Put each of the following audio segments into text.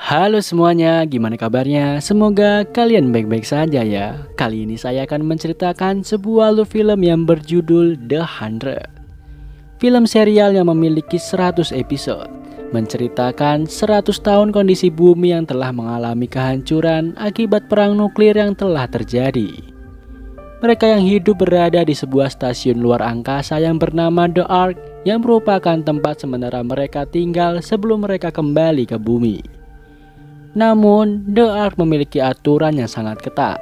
Halo semuanya, gimana kabarnya? Semoga kalian baik-baik saja ya. Kali ini saya akan menceritakan sebuah film yang berjudul The 100. Film serial yang memiliki 100 episode, menceritakan 100 tahun kondisi bumi yang telah mengalami kehancuran akibat perang nuklir yang telah terjadi. Mereka yang hidup berada di sebuah stasiun luar angkasa yang bernama The Ark, yang merupakan tempat sementara mereka tinggal sebelum mereka kembali ke bumi. Namun, The Ark memiliki aturan yang sangat ketat,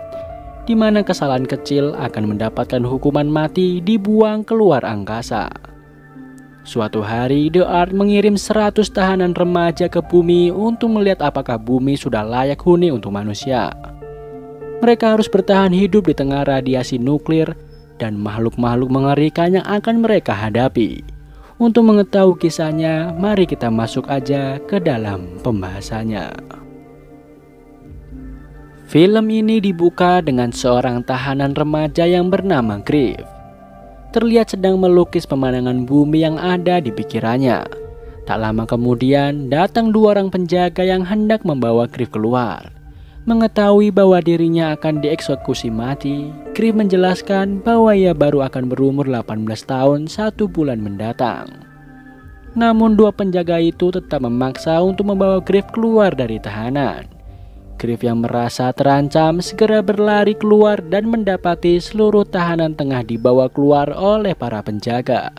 di mana kesalahan kecil akan mendapatkan hukuman mati dibuang keluar angkasa. Suatu hari, The Ark mengirim 100 tahanan remaja ke bumi untuk melihat apakah bumi sudah layak huni untuk manusia. Mereka harus bertahan hidup di tengah radiasi nuklir dan makhluk-makhluk mengerikan yang akan mereka hadapi. Untuk mengetahui kisahnya, mari kita masuk aja ke dalam pembahasannya. Film ini dibuka dengan seorang tahanan remaja yang bernama Griff. Terlihat sedang melukis pemandangan bumi yang ada di pikirannya. Tak lama kemudian, datang dua orang penjaga yang hendak membawa Griff keluar. Mengetahui bahwa dirinya akan dieksekusi mati, Griff menjelaskan bahwa ia baru akan berumur 18 tahun 1 bulan mendatang. Namun dua penjaga itu tetap memaksa untuk membawa Griff keluar dari tahanan. Griff yang merasa terancam segera berlari keluar dan mendapati seluruh tahanan tengah dibawa keluar oleh para penjaga.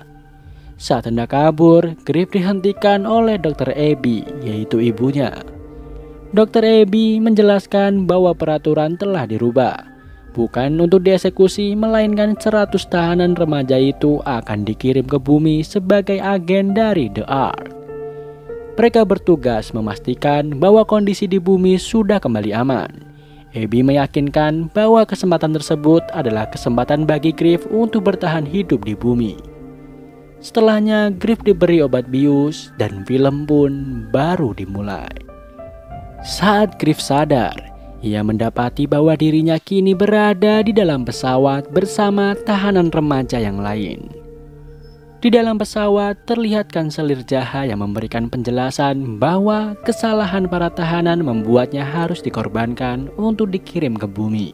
Saat hendak kabur, Griff dihentikan oleh Dr. Abby, yaitu ibunya. Dr. Abby menjelaskan bahwa peraturan telah dirubah. Bukan untuk dieksekusi, melainkan 100 tahanan remaja itu akan dikirim ke bumi sebagai agen dari The Ark. Mereka bertugas memastikan bahwa kondisi di bumi sudah kembali aman. Abby meyakinkan bahwa kesempatan tersebut adalah kesempatan bagi Griff untuk bertahan hidup di bumi. Setelahnya, Griff diberi obat bius dan film pun baru dimulai. Saat Griff sadar, ia mendapati bahwa dirinya kini berada di dalam pesawat bersama tahanan remaja yang lain. Di dalam pesawat terlihat kanselir jaha yang memberikan penjelasan bahwa kesalahan para tahanan membuatnya harus dikorbankan untuk dikirim ke bumi.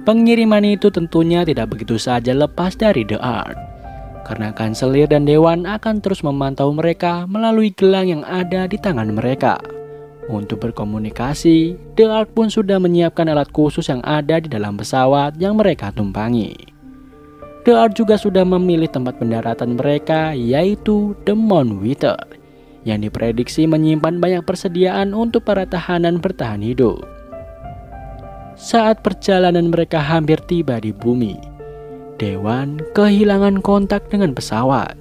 Pengiriman itu tentunya tidak begitu saja lepas dari The Ark, karena kanselir dan dewan akan terus memantau mereka melalui gelang yang ada di tangan mereka. Untuk berkomunikasi, The Ark pun sudah menyiapkan alat khusus yang ada di dalam pesawat yang mereka tumpangi. The Ark juga sudah memilih tempat pendaratan mereka, yaitu The Moonwither, yang diprediksi menyimpan banyak persediaan untuk para tahanan bertahan hidup. Saat perjalanan mereka hampir tiba di bumi, Dewan kehilangan kontak dengan pesawat.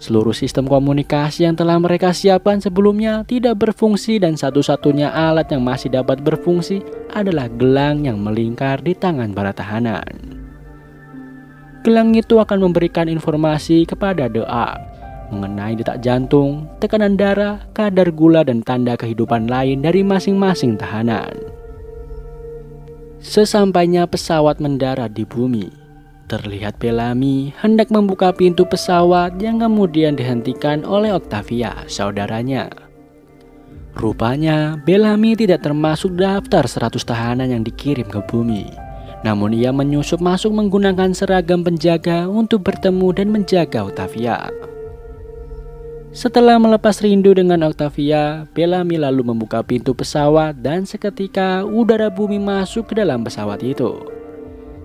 Seluruh sistem komunikasi yang telah mereka siapkan sebelumnya tidak berfungsi, dan satu-satunya alat yang masih dapat berfungsi adalah gelang yang melingkar di tangan para tahanan. Gelang itu akan memberikan informasi kepada The Ark mengenai detak jantung, tekanan darah, kadar gula, dan tanda kehidupan lain dari masing-masing tahanan. Sesampainya pesawat mendarat di bumi, terlihat Bellamy hendak membuka pintu pesawat yang kemudian dihentikan oleh Octavia, saudaranya. Rupanya Bellamy tidak termasuk daftar 100 tahanan yang dikirim ke bumi. Namun ia menyusup masuk menggunakan seragam penjaga untuk bertemu dan menjaga Octavia. Setelah melepas rindu dengan Octavia, Bellamy lalu membuka pintu pesawat dan seketika udara bumi masuk ke dalam pesawat itu.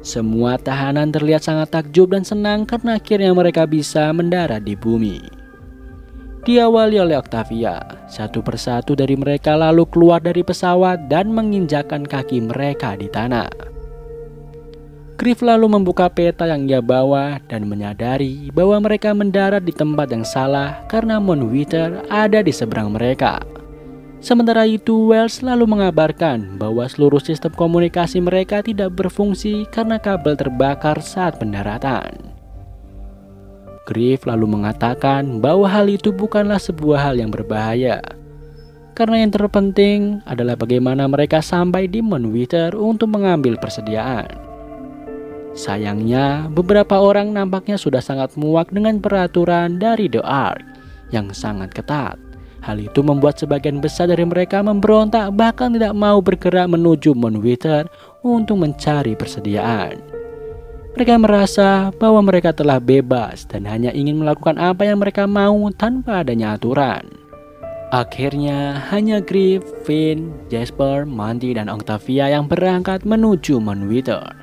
Semua tahanan terlihat sangat takjub dan senang karena akhirnya mereka bisa mendarat di bumi. Diawali oleh Octavia, satu persatu dari mereka lalu keluar dari pesawat dan menginjakkan kaki mereka di tanah. Griff lalu membuka peta yang ia bawa dan menyadari bahwa mereka mendarat di tempat yang salah karena Moonwither ada di seberang mereka. Sementara itu, Wells lalu mengabarkan bahwa seluruh sistem komunikasi mereka tidak berfungsi karena kabel terbakar saat pendaratan. Griff lalu mengatakan bahwa hal itu bukanlah sebuah hal yang berbahaya, karena yang terpenting adalah bagaimana mereka sampai di Moonwither untuk mengambil persediaan. Sayangnya, beberapa orang nampaknya sudah sangat muak dengan peraturan dari The Ark yang sangat ketat. Hal itu membuat sebagian besar dari mereka memberontak, bahkan tidak mau bergerak menuju Moonwither untuk mencari persediaan. Mereka merasa bahwa mereka telah bebas dan hanya ingin melakukan apa yang mereka mau tanpa adanya aturan. Akhirnya hanya Griff, Finn, Jasper, Monty, dan Octavia yang berangkat menuju Moonwither.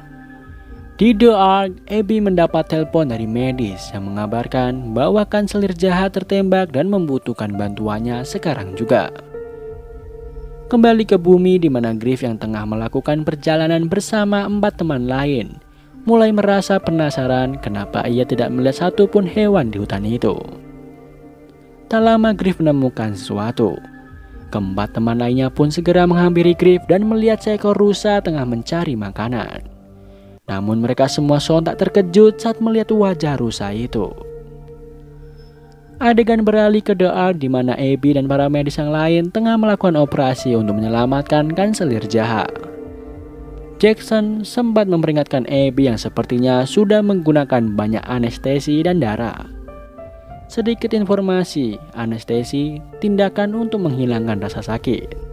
Di The Ark, Abby mendapat telepon dari medis yang mengabarkan bahwa kanselir jahat tertembak dan membutuhkan bantuannya sekarang juga. Kembali ke bumi di mana Griff yang tengah melakukan perjalanan bersama 4 teman lain mulai merasa penasaran kenapa ia tidak melihat satupun hewan di hutan itu. Tak lama Griff menemukan sesuatu. Keempat teman lainnya pun segera menghampiri Griff dan melihat seekor rusa tengah mencari makanan. Namun mereka semua sontak terkejut saat melihat wajah rusa itu. Adegan beralih ke The Ark di mana Abby dan para medis yang lain tengah melakukan operasi untuk menyelamatkan kanselir jahat. Jackson sempat memperingatkan Abby yang sepertinya sudah menggunakan banyak anestesi dan darah. Sedikit informasi, anestesi tindakan untuk menghilangkan rasa sakit.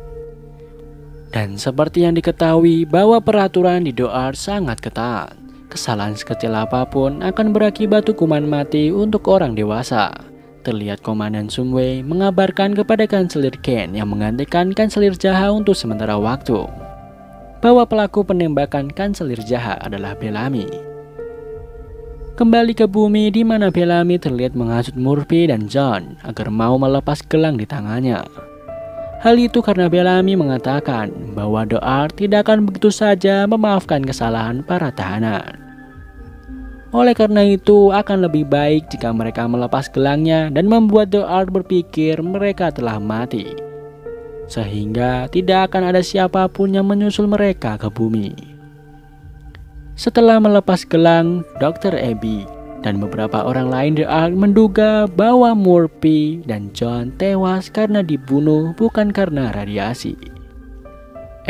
Dan seperti yang diketahui bahwa peraturan di The Ark sangat ketat. Kesalahan sekecil apapun akan berakibat hukuman mati untuk orang dewasa. Terlihat Komandan Sumway mengabarkan kepada Kanselir Ken yang menggantikan Kanselir Jaha untuk sementara waktu bahwa pelaku penembakan Kanselir Jaha adalah Bellamy. Kembali ke bumi di mana Bellamy terlihat menghasut Murphy dan John agar mau melepas gelang di tangannya. Hal itu karena Bellamy mengatakan bahwa The Ark tidak akan begitu saja memaafkan kesalahan para tahanan. Oleh karena itu akan lebih baik jika mereka melepas gelangnya dan membuat The Ark berpikir mereka telah mati. Sehingga tidak akan ada siapapun yang menyusul mereka ke bumi. Setelah melepas gelang, Dr. Abby dan beberapa orang lain The Ark menduga bahwa Murphy dan John tewas karena dibunuh bukan karena radiasi.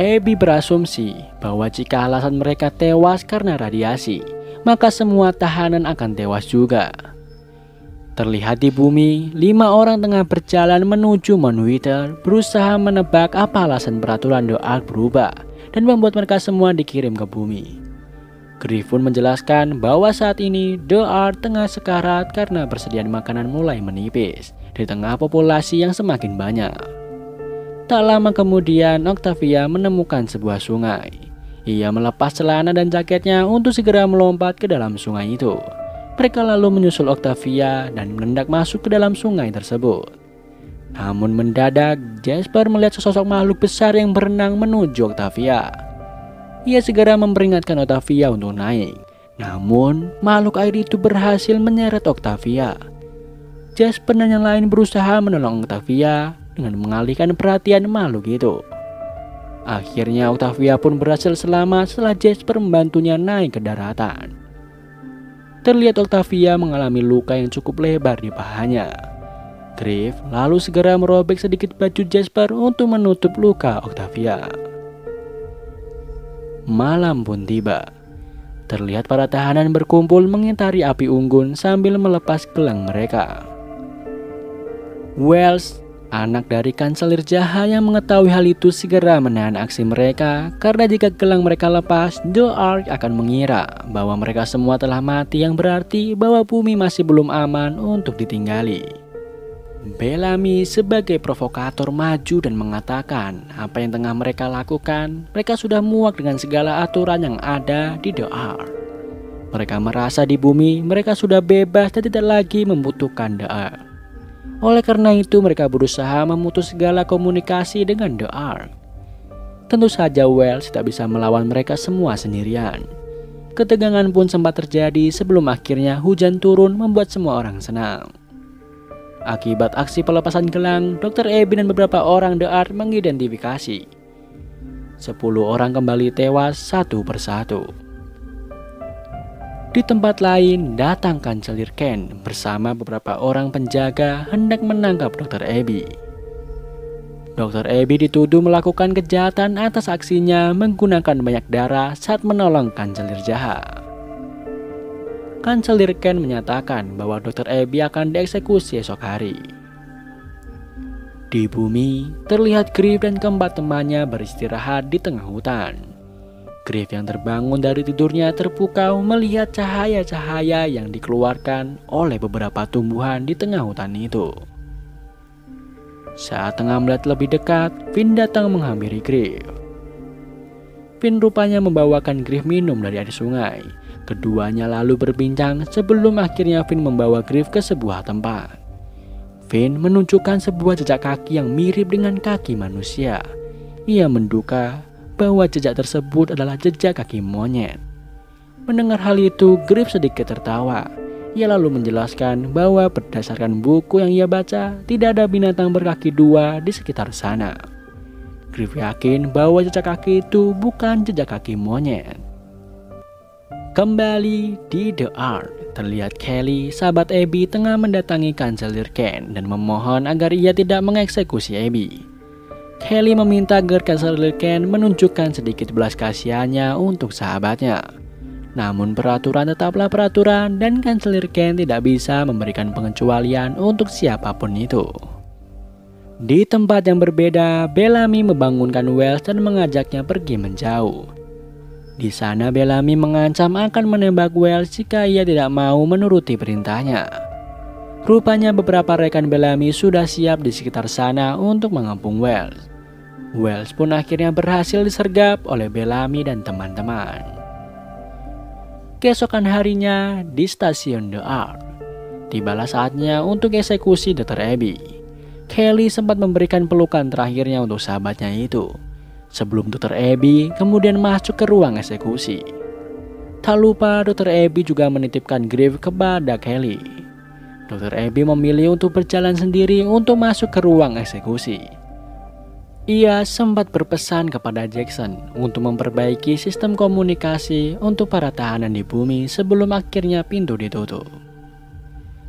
Abby berasumsi bahwa jika alasan mereka tewas karena radiasi, maka semua tahanan akan tewas juga. Terlihat di bumi, 5 orang tengah berjalan menuju Moonwither berusaha menebak apa alasan peraturan The Ark berubah dan membuat mereka semua dikirim ke bumi. Griff pun menjelaskan bahwa saat ini The Ark tengah sekarat karena persediaan makanan mulai menipis di tengah populasi yang semakin banyak. Tak lama kemudian Octavia menemukan sebuah sungai. Ia melepas celana dan jaketnya untuk segera melompat ke dalam sungai itu. Mereka lalu menyusul Octavia dan mendadak masuk ke dalam sungai tersebut. Namun mendadak Jasper melihat sesosok makhluk besar yang berenang menuju Octavia. Ia segera memperingatkan Octavia untuk naik. Namun, makhluk air itu berhasil menyeret Octavia. Jasper dan yang lain berusaha menolong Octavia dengan mengalihkan perhatian makhluk itu. Akhirnya Octavia pun berhasil selamat setelah Jasper membantunya naik ke daratan. Terlihat Octavia mengalami luka yang cukup lebar di pahanya. Griff lalu segera merobek sedikit baju Jasper untuk menutup luka Octavia. Malam pun tiba. Terlihat para tahanan berkumpul mengitari api unggun sambil melepas gelang mereka. Wells, anak dari Kanselir Jaha yang mengetahui hal itu segera menahan aksi mereka karena jika gelang mereka lepas, The Ark akan mengira bahwa mereka semua telah mati yang berarti bahwa bumi masih belum aman untuk ditinggali. Bellamy sebagai provokator maju dan mengatakan apa yang tengah mereka lakukan, mereka sudah muak dengan segala aturan yang ada di The Ark. Mereka merasa di bumi mereka sudah bebas dan tidak lagi membutuhkan The Ark. Oleh karena itu mereka berusaha memutus segala komunikasi dengan The Ark. Tentu saja Wells tidak bisa melawan mereka semua sendirian. Ketegangan pun sempat terjadi sebelum akhirnya hujan turun membuat semua orang senang. Akibat aksi pelepasan gelang, Dr. Abby dan beberapa orang The Ark mengidentifikasi 10 orang kembali tewas satu persatu. Di tempat lain, datang Kanselir Ken bersama beberapa orang penjaga hendak menangkap Dr. Abby. Dr. Abby dituduh melakukan kejahatan atas aksinya menggunakan banyak darah saat menolong Kanselir Jahat. Kanselir Ken menyatakan bahwa Dr. Abby akan dieksekusi esok hari. Di bumi, terlihat Griff dan keempat temannya beristirahat di tengah hutan. Griff yang terbangun dari tidurnya terpukau melihat cahaya-cahaya yang dikeluarkan oleh beberapa tumbuhan di tengah hutan itu. Saat tengah melihat lebih dekat, Finn datang menghampiri Griff. Finn rupanya membawakan Griff minum dari air sungai. Keduanya lalu berbincang sebelum akhirnya Finn membawa Griff ke sebuah tempat. Finn menunjukkan sebuah jejak kaki yang mirip dengan kaki manusia. Ia menduga bahwa jejak tersebut adalah jejak kaki monyet. Mendengar hal itu, Griff sedikit tertawa. Ia lalu menjelaskan bahwa berdasarkan buku yang ia baca, tidak ada binatang berkaki dua di sekitar sana. Griff yakin bahwa jejak kaki itu bukan jejak kaki monyet. Kembali di The Ark, terlihat Kelly, sahabat Abby, tengah mendatangi Kanselir Ken dan memohon agar ia tidak mengeksekusi Abby. Kelly meminta agar Kanselir Ken menunjukkan sedikit belas kasihannya untuk sahabatnya. Namun peraturan tetaplah peraturan dan Kanselir Ken tidak bisa memberikan pengecualian untuk siapapun itu. Di tempat yang berbeda, Bellamy membangunkan Wells dan mengajaknya pergi menjauh. Di sana Bellamy mengancam akan menembak Wells jika ia tidak mau menuruti perintahnya. Rupanya beberapa rekan Bellamy sudah siap di sekitar sana untuk mengepung Wells. Wells pun akhirnya berhasil disergap oleh Bellamy dan teman-teman. Keesokan harinya di stasiun The Ark, tibalah saatnya untuk eksekusi Dr. Abby. Kelly sempat memberikan pelukan terakhirnya untuk sahabatnya itu, sebelum Dr. Abby kemudian masuk ke ruang eksekusi. Tak lupa Dr. Abby juga menitipkan Griff kepada Kelly. Dr. Abby memilih untuk berjalan sendiri untuk masuk ke ruang eksekusi. Ia sempat berpesan kepada Jackson untuk memperbaiki sistem komunikasi untuk para tahanan di bumi sebelum akhirnya pintu ditutup.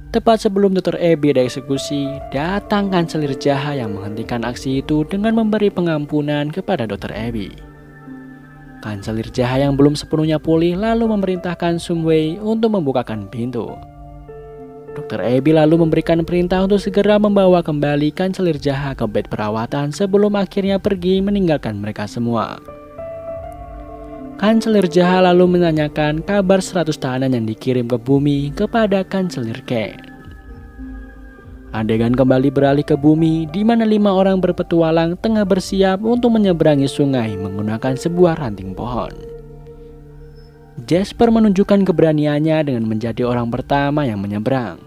Tepat sebelum Dr. Abby dieksekusi, datang Kanselir Jaha yang menghentikan aksi itu dengan memberi pengampunan kepada Dr. Abby. Kanselir Jaha yang belum sepenuhnya pulih lalu memerintahkan Sumway untuk membukakan pintu. Dr. Abby lalu memberikan perintah untuk segera membawa kembali Kanselir Jaha ke bed perawatan sebelum akhirnya pergi meninggalkan mereka semua. Kanselir Jaha lalu menanyakan kabar 100 tahanan yang dikirim ke bumi kepada Kanselir Ken. Adegan kembali beralih ke bumi di mana 5 orang berpetualang tengah bersiap untuk menyeberangi sungai menggunakan sebuah ranting pohon. Jasper menunjukkan keberaniannya dengan menjadi orang pertama yang menyeberang.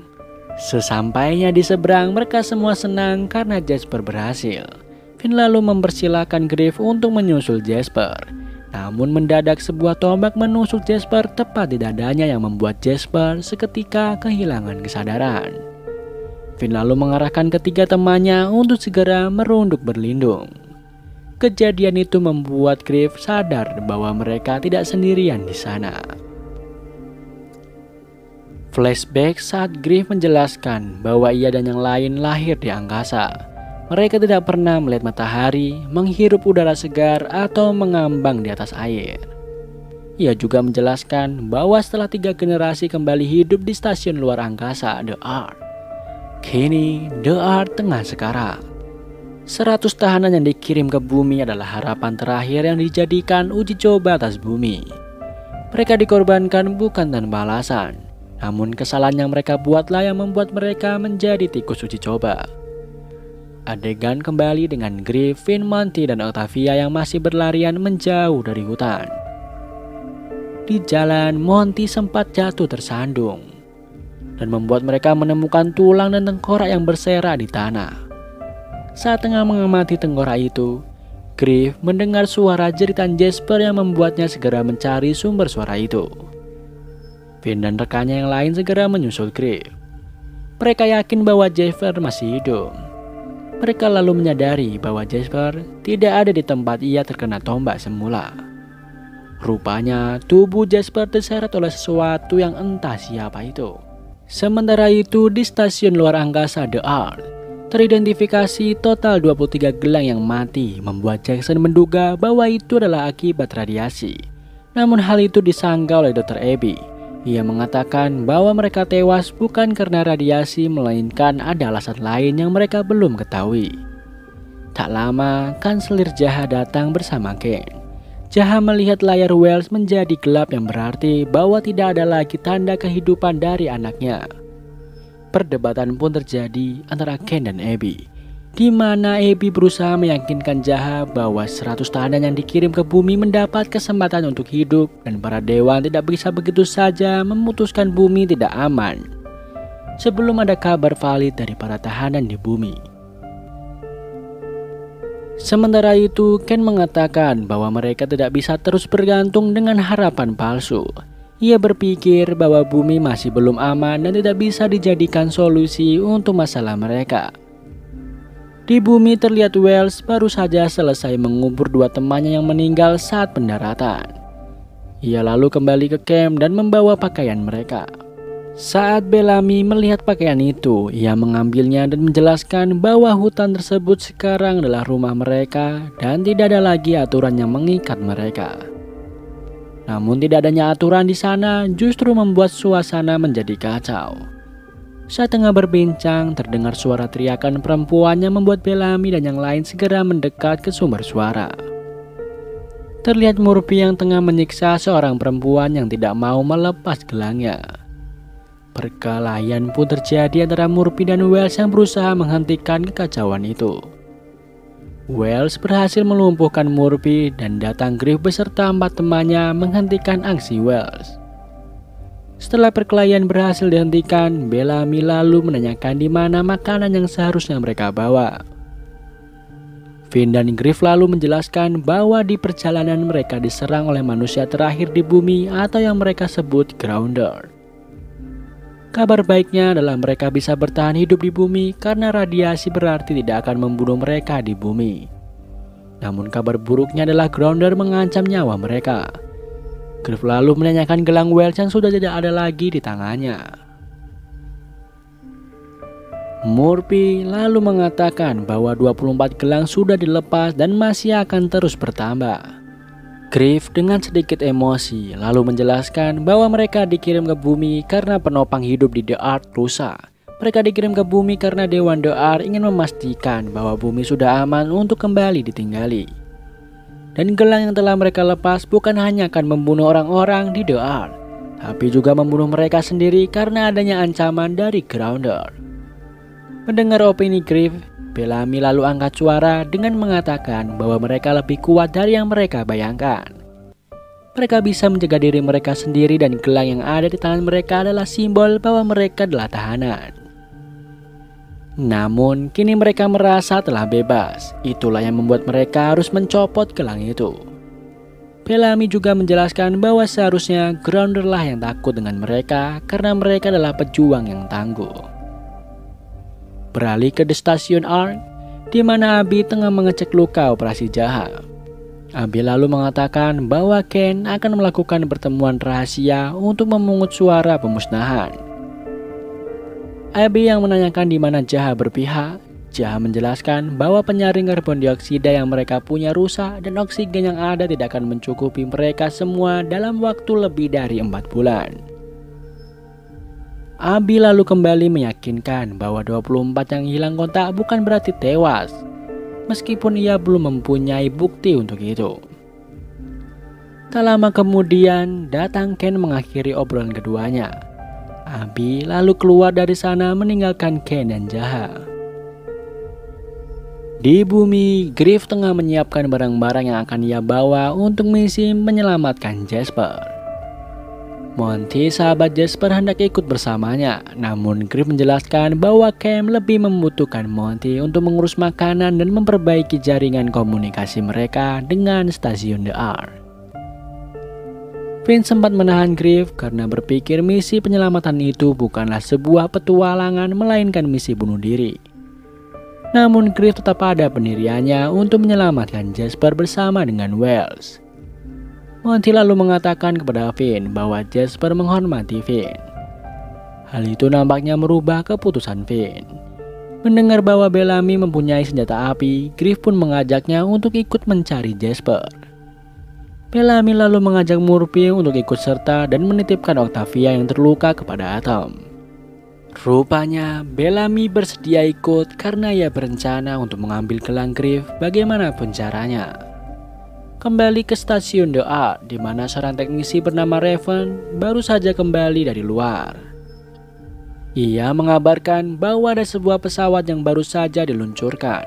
Sesampainya di seberang, mereka semua senang karena Jasper berhasil. Finn lalu mempersilahkan Griff untuk menyusul Jasper. Namun mendadak sebuah tombak menusuk Jasper tepat di dadanya yang membuat Jasper seketika kehilangan kesadaran. Finn lalu mengarahkan ketiga temannya untuk segera merunduk berlindung. Kejadian itu membuat Griff sadar bahwa mereka tidak sendirian di sana. Flashback saat Griff menjelaskan bahwa ia dan yang lain lahir di angkasa. Mereka tidak pernah melihat matahari, menghirup udara segar, atau mengambang di atas air. Ia juga menjelaskan bahwa setelah 3 generasi kembali hidup di stasiun luar angkasa The Ark, kini The Ark tengah sekarat. 100 tahanan yang dikirim ke bumi adalah harapan terakhir yang dijadikan uji coba atas bumi. Mereka dikorbankan bukan tanpa alasan, namun kesalahan yang mereka buatlah yang membuat mereka menjadi tikus uji coba. Adegan kembali dengan Griff, Finn, Monty, dan Octavia yang masih berlarian menjauh dari hutan. Di jalan, Monty sempat jatuh tersandung dan membuat mereka menemukan tulang dan tengkorak yang berserak di tanah. Saat tengah mengamati tengkorak itu, Griff mendengar suara jeritan Jasper yang membuatnya segera mencari sumber suara itu. Finn dan rekannya yang lain segera menyusul Griff. Mereka yakin bahwa Jasper masih hidup. Mereka lalu menyadari bahwa Jasper tidak ada di tempat ia terkena tombak semula. Rupanya tubuh Jasper terseret oleh sesuatu yang entah siapa itu. Sementara itu di stasiun luar angkasa The Ark, teridentifikasi total 23 gelang yang mati, membuat Jackson menduga bahwa itu adalah akibat radiasi. Namun hal itu disanggah oleh Dr. Abby. Ia mengatakan bahwa mereka tewas bukan karena radiasi, melainkan ada alasan lain yang mereka belum ketahui. Tak lama, kanselir Jaha datang bersama Ken. Jaha melihat layar Wells menjadi gelap yang berarti bahwa tidak ada lagi tanda kehidupan dari anaknya. Perdebatan pun terjadi antara Ken dan Abby, di mana Abby berusaha meyakinkan Jaha bahwa 100 tahanan yang dikirim ke bumi mendapat kesempatan untuk hidup dan para dewan tidak bisa begitu saja memutuskan bumi tidak aman sebelum ada kabar valid dari para tahanan di bumi. Sementara itu, Ken mengatakan bahwa mereka tidak bisa terus bergantung dengan harapan palsu. Ia berpikir bahwa bumi masih belum aman dan tidak bisa dijadikan solusi untuk masalah mereka. Di bumi terlihat Wells baru saja selesai mengubur 2 temannya yang meninggal saat pendaratan. Ia lalu kembali ke camp dan membawa pakaian mereka. Saat Bellamy melihat pakaian itu, ia mengambilnya dan menjelaskan bahwa hutan tersebut sekarang adalah rumah mereka dan tidak ada lagi aturan yang mengikat mereka. Namun tidak adanya aturan di sana justru membuat suasana menjadi kacau. Saat tengah berbincang, terdengar suara teriakan perempuan yang membuat Bellamy dan yang lain segera mendekat ke sumber suara. Terlihat Murphy yang tengah menyiksa seorang perempuan yang tidak mau melepas gelangnya. Perkelahian pun terjadi antara Murphy dan Wells yang berusaha menghentikan kekacauan itu. Wells berhasil melumpuhkan Murphy dan datang Griff beserta 4 temannya menghentikan aksi Wells. Setelah perkelahian berhasil dihentikan, Bellamy lalu menanyakan di mana makanan yang seharusnya mereka bawa. Finn dan Griff lalu menjelaskan bahwa di perjalanan mereka diserang oleh manusia terakhir di bumi atau yang mereka sebut Grounder. Kabar baiknya adalah mereka bisa bertahan hidup di bumi karena radiasi berarti tidak akan membunuh mereka di bumi. Namun kabar buruknya adalah Grounder mengancam nyawa mereka. Griff lalu menanyakan gelang Wells yang sudah tidak ada lagi di tangannya. Murphy lalu mengatakan bahwa 24 gelang sudah dilepas dan masih akan terus bertambah. Griff dengan sedikit emosi lalu menjelaskan bahwa mereka dikirim ke bumi karena penopang hidup di The Earth rusak. Mereka dikirim ke bumi karena Dewan The Earth ingin memastikan bahwa bumi sudah aman untuk kembali ditinggali. Dan gelang yang telah mereka lepas bukan hanya akan membunuh orang-orang di The Earth, tapi juga membunuh mereka sendiri karena adanya ancaman dari Grounder. Mendengar opini Griff, Bellamy lalu angkat suara dengan mengatakan bahwa mereka lebih kuat dari yang mereka bayangkan. Mereka bisa menjaga diri mereka sendiri dan gelang yang ada di tangan mereka adalah simbol bahwa mereka adalah tahanan. Namun kini mereka merasa telah bebas, itulah yang membuat mereka harus mencopot gelang itu. Bellamy juga menjelaskan bahwa seharusnya Grounder lah yang takut dengan mereka karena mereka adalah pejuang yang tangguh. Beralih ke stasiun Ark, di mana Abby tengah mengecek luka operasi Jaha. Abby lalu mengatakan bahwa Ken akan melakukan pertemuan rahasia untuk memungut suara pemusnahan. Abby yang menanyakan di mana Jaha berpihak. Jaha menjelaskan bahwa penyaring karbon dioksida yang mereka punya rusak dan oksigen yang ada tidak akan mencukupi mereka semua dalam waktu lebih dari 4 bulan. Abby lalu kembali meyakinkan bahwa 24 yang hilang kontak bukan berarti tewas, meskipun ia belum mempunyai bukti untuk itu. Tak lama kemudian, datang Ken mengakhiri obrolan keduanya. Abby lalu keluar dari sana meninggalkan Ken dan Jaha. Di bumi, Griff tengah menyiapkan barang-barang yang akan ia bawa untuk misi menyelamatkan Jasper. Monty, sahabat Jasper, hendak ikut bersamanya, namun Griff menjelaskan bahwa Cam lebih membutuhkan Monty untuk mengurus makanan dan memperbaiki jaringan komunikasi mereka dengan stasiun The Ark. Finn sempat menahan Griff karena berpikir misi penyelamatan itu bukanlah sebuah petualangan melainkan misi bunuh diri. Namun Griff tetap pada pendiriannya untuk menyelamatkan Jasper bersama dengan Wells. Monty lalu mengatakan kepada Finn bahwa Jasper menghormati Finn. Hal itu nampaknya merubah keputusan Finn. Mendengar bahwa Bellamy mempunyai senjata api, Griff pun mengajaknya untuk ikut mencari Jasper. Bellamy lalu mengajak Murphy untuk ikut serta dan menitipkan Octavia yang terluka kepada Atom. Rupanya Bellamy bersedia ikut karena ia berencana untuk mengambil gelang Griff bagaimanapun caranya. Kembali ke stasiun The Art, di mana seorang teknisi bernama Raven baru saja kembali dari luar. Ia mengabarkan bahwa ada sebuah pesawat yang baru saja diluncurkan.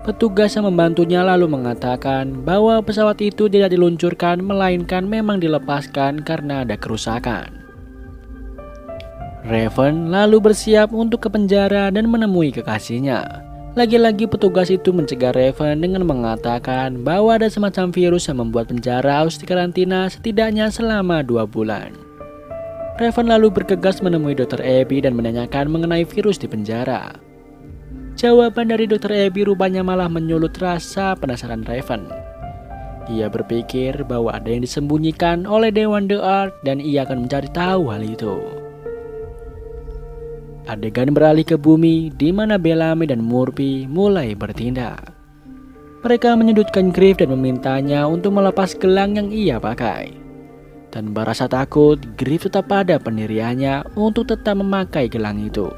Petugas yang membantunya lalu mengatakan bahwa pesawat itu tidak diluncurkan melainkan memang dilepaskan karena ada kerusakan. Raven lalu bersiap untuk ke penjara dan menemui kekasihnya. Lagi-lagi petugas itu mencegah Raven dengan mengatakan bahwa ada semacam virus yang membuat penjara harus dikarantina setidaknya selama 2 bulan. Raven lalu bergegas menemui Dr. Abby dan menanyakan mengenai virus di penjara. Jawaban dari Dr. Abby rupanya malah menyulut rasa penasaran Raven. Ia berpikir bahwa ada yang disembunyikan oleh Dewan The Art dan ia akan mencari tahu hal itu. Adegan beralih ke bumi di mana Bellamy dan Murphy mulai bertindak. Mereka menyudutkan Griff dan memintanya untuk melepas gelang yang ia pakai. Tanpa rasa takut, Griff tetap pada pendiriannya untuk tetap memakai gelang itu.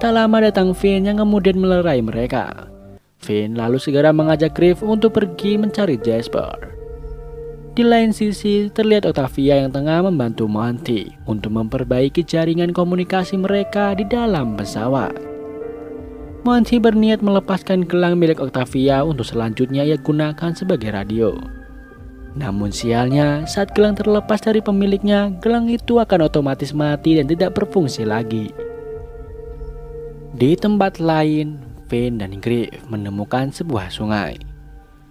Tak lama datang Finn yang kemudian melerai mereka. Finn lalu segera mengajak Griff untuk pergi mencari Jasper. Di lain sisi, terlihat Octavia yang tengah membantu Monty untuk memperbaiki jaringan komunikasi mereka di dalam pesawat. Monty berniat melepaskan gelang milik Octavia untuk selanjutnya ia gunakan sebagai radio. Namun sialnya, saat gelang terlepas dari pemiliknya, gelang itu akan otomatis mati dan tidak berfungsi lagi. Di tempat lain, Finn dan Griff menemukan sebuah sungai.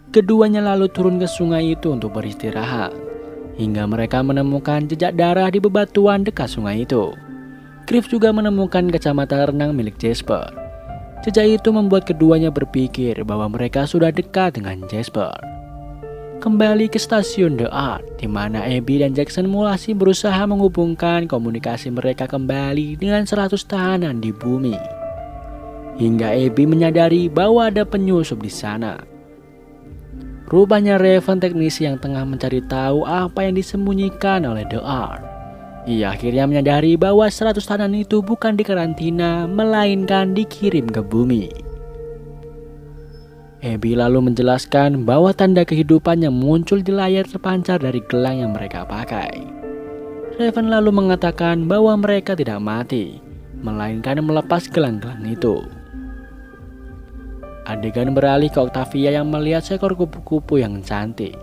Keduanya lalu turun ke sungai itu untuk beristirahat, hingga mereka menemukan jejak darah di bebatuan dekat sungai itu. Griff juga menemukan kacamata renang milik Jasper. Jejak itu membuat keduanya berpikir bahwa mereka sudah dekat dengan Jasper. Kembali ke stasiun The Art, di mana Abby dan Jackson masih berusaha menghubungkan komunikasi mereka kembali dengan 100 tahanan di bumi. Hingga Abby menyadari bahwa ada penyusup di sana. Rupanya Raven teknisi yang tengah mencari tahu apa yang disembunyikan oleh The Art. Ia akhirnya menyadari bahwa 100 tahanan itu bukan dikarantina, melainkan dikirim ke bumi. Abby lalu menjelaskan bahwa tanda kehidupan yang muncul di layar terpancar dari gelang yang mereka pakai. Raven lalu mengatakan bahwa mereka tidak mati, melainkan melepas gelang-gelang itu. Adegan beralih ke Octavia yang melihat seekor kupu-kupu yang cantik.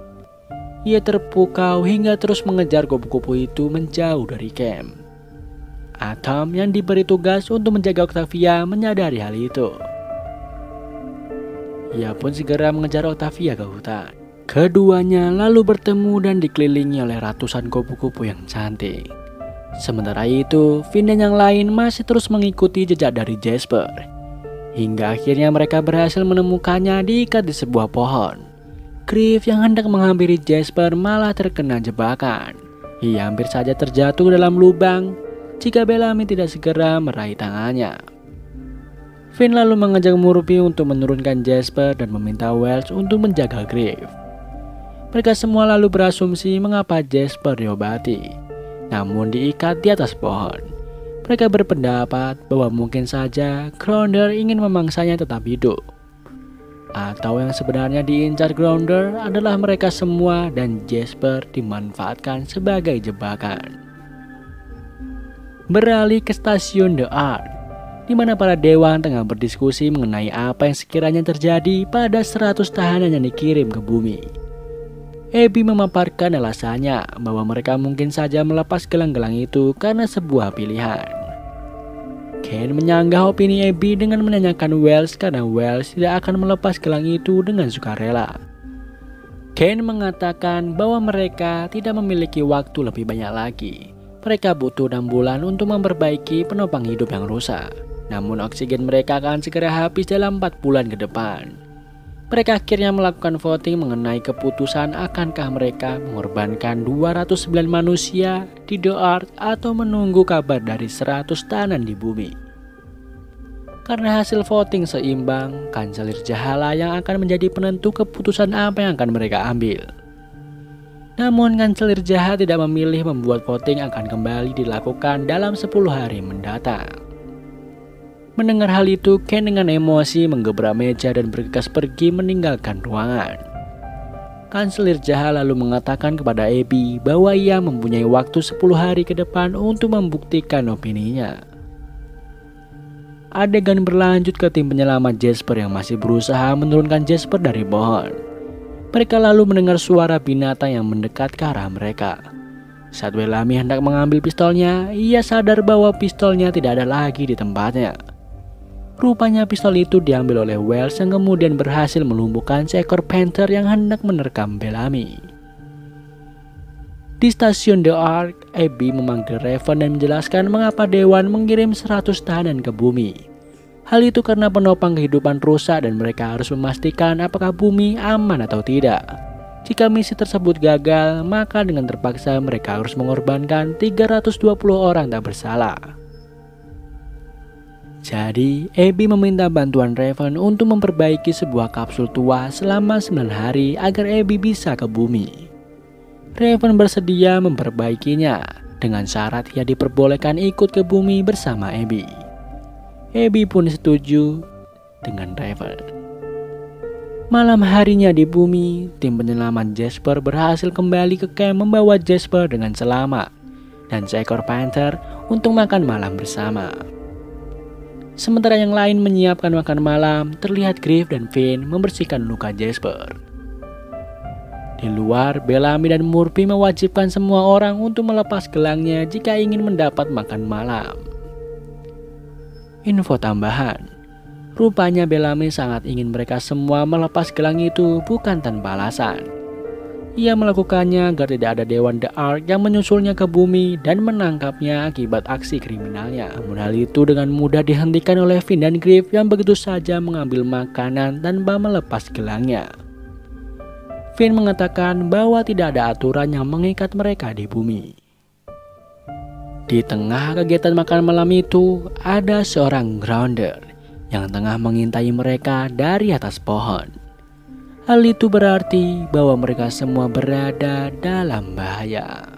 Ia terpukau hingga terus mengejar kupu-kupu itu menjauh dari camp. Atom yang diberi tugas untuk menjaga Octavia menyadari hal itu. Ia pun segera mengejar Octavia ke hutan. Keduanya lalu bertemu dan dikelilingi oleh ratusan kupu-kupu yang cantik. Sementara itu, Finn dan yang lain masih terus mengikuti jejak dari Jasper. Hingga akhirnya mereka berhasil menemukannya diikat di sebuah pohon. Griff yang hendak menghampiri Jasper malah terkena jebakan. Ia hampir saja terjatuh dalam lubang jika Bellamy tidak segera meraih tangannya. Finn lalu mengajak Murphy untuk menurunkan Jasper dan meminta Wells untuk menjaga Griff. Mereka semua lalu berasumsi mengapa Jasper diobati, namun diikat di atas pohon. Mereka berpendapat bahwa mungkin saja Grounder ingin memangsanya tetap hidup. Atau yang sebenarnya diincar Grounder adalah mereka semua dan Jasper dimanfaatkan sebagai jebakan. Beralih ke stasiun The Art, di mana para dewan tengah berdiskusi mengenai apa yang sekiranya terjadi pada 100 tahanan yang dikirim ke bumi. Abby memaparkan alasannya bahwa mereka mungkin saja melepas gelang-gelang itu karena sebuah pilihan. Ken menyanggah opini Abby dengan menanyakan Wells karena Wells tidak akan melepas gelang itu dengan sukarela. Ken mengatakan bahwa mereka tidak memiliki waktu lebih banyak lagi. Mereka butuh 6 bulan untuk memperbaiki penopang hidup yang rusak. Namun oksigen mereka akan segera habis dalam 4 bulan ke depan. Mereka akhirnya melakukan voting mengenai keputusan akankah mereka mengorbankan 209 manusia di The Art atau menunggu kabar dari 100 tahanan di bumi. Karena hasil voting seimbang, Kanselir Jahala yang akan menjadi penentu keputusan apa yang akan mereka ambil. Namun kanselir jahat tidak memilih membuat voting akan kembali dilakukan dalam 10 hari mendatang. Mendengar hal itu, Ken dengan emosi menggebrak meja dan bergegas pergi meninggalkan ruangan. Kanselir jahat lalu mengatakan kepada Abby bahwa ia mempunyai waktu 10 hari ke depan untuk membuktikan opininya. Adegan berlanjut ke tim penyelamat Jasper yang masih berusaha menurunkan Jasper dari pohon. Mereka lalu mendengar suara binatang yang mendekat ke arah mereka. Saat Bellamy hendak mengambil pistolnya, ia sadar bahwa pistolnya tidak ada lagi di tempatnya. Rupanya pistol itu diambil oleh Wells yang kemudian berhasil melumpuhkan seekor panther yang hendak menerkam Bellamy. Di stasiun The Ark, Abby memanggil Raven dan menjelaskan mengapa Dewan mengirim 100 tahanan ke bumi. Hal itu karena penopang kehidupan rusak dan mereka harus memastikan apakah bumi aman atau tidak. Jika misi tersebut gagal, maka dengan terpaksa mereka harus mengorbankan 320 orang tak bersalah. Jadi, Abby meminta bantuan Raven untuk memperbaiki sebuah kapsul tua selama 9 hari agar Abby bisa ke bumi. Raven bersedia memperbaikinya dengan syarat ia diperbolehkan ikut ke bumi bersama Abby. Abby pun setuju dengan Raven. Malam harinya di bumi, tim penyelamat Jasper berhasil kembali ke camp membawa Jasper dengan selamat dan seekor panther untuk makan malam bersama. Sementara yang lain menyiapkan makan malam, terlihat Griff dan Finn membersihkan luka Jasper. Di luar, Bellamy dan Murphy mewajibkan semua orang untuk melepas gelangnya jika ingin mendapat makan malam. Info tambahan, rupanya Bellamy sangat ingin mereka semua melepas gelang itu bukan tanpa alasan. Ia melakukannya agar tidak ada Dewan The Ark yang menyusulnya ke bumi dan menangkapnya akibat aksi kriminalnya. Namun hal itu dengan mudah dihentikan oleh Finn dan Griff yang begitu saja mengambil makanan tanpa melepas gelangnya. Finn mengatakan bahwa tidak ada aturan yang mengikat mereka di bumi. Di tengah kegiatan makan malam itu, ada seorang grounder yang tengah mengintai mereka dari atas pohon. Hal itu berarti bahwa mereka semua berada dalam bahaya.